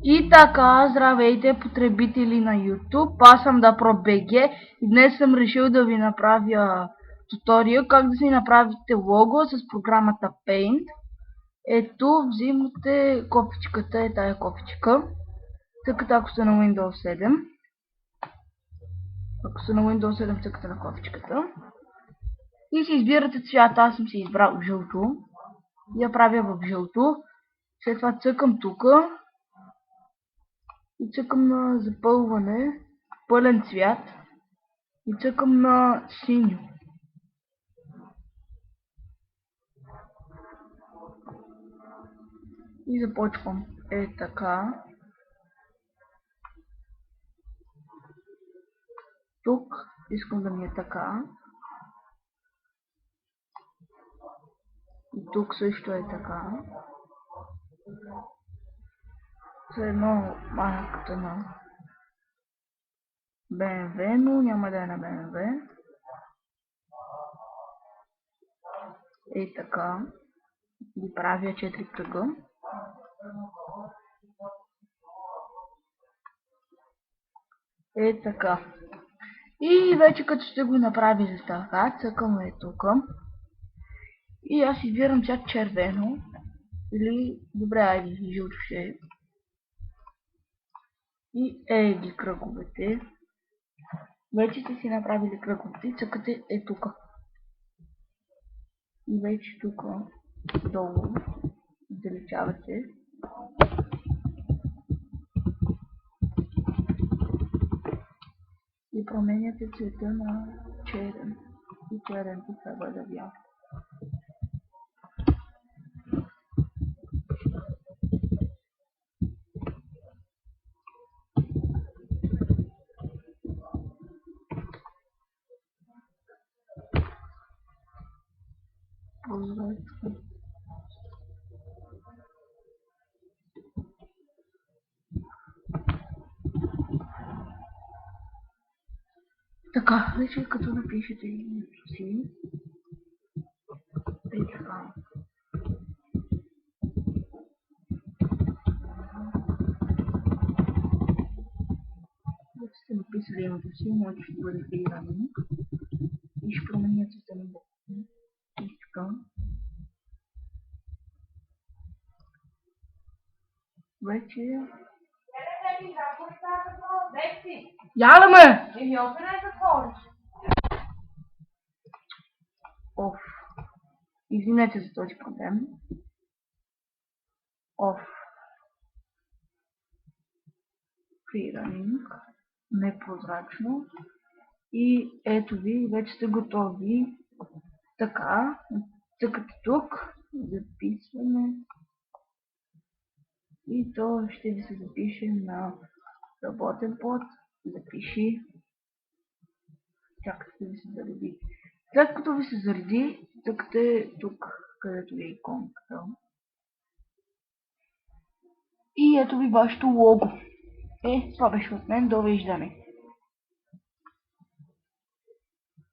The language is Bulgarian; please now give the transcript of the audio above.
И така, здравейте потребители на YouTube, аз съм DaProBG и днес съм решил да ви направя туториал как да си направите лого с програмата Paint. Ето, взимате кофичката, е тая кофичка, цъкате ако сте на Windows 7. Ако сте на Windows 7, цъкате на кофичката и си избирате цвята. Аз съм си избрал жълто и я правя в жълто. След това цъкам тука и цъкам на запълване, пълен цвят и цъкам на синьо. И започвам. Е така. Тук искам да ми е така. И тук също е така. С едно марката на BMW, но няма да е на BMW. Е така. Ги правя 4 кръга. Е така. И вече като сте го направили така, цъкам е тук. И аз избирам цвят червено. Или, добре, айде, жълто ще е. И ги кръговете. Вече сте си направили кръговете, цъкате е тук. И вече тук долу заличавате. И променяте цвета на черен. И черен тук трябва да бял. Така, вече като напишете името си, е така. Вече сте написали името си, може ще бъде Иранин. И ще променя цвета на буквите. И така. Вече... Яла ме! Оф. Извинете за този проблем. Оф. Фриранинг. Непрозрачно. И ето ви, вече сте готови. Така. Цъкате тук. Записваме. И то ще ви се запише на работен плод. Запиши. Чакайте да ви се зареди. След като ви се зареди, цъкате тук, където ви е иконката. И ето ви вашето лого. Това беше от мен. Довиждане.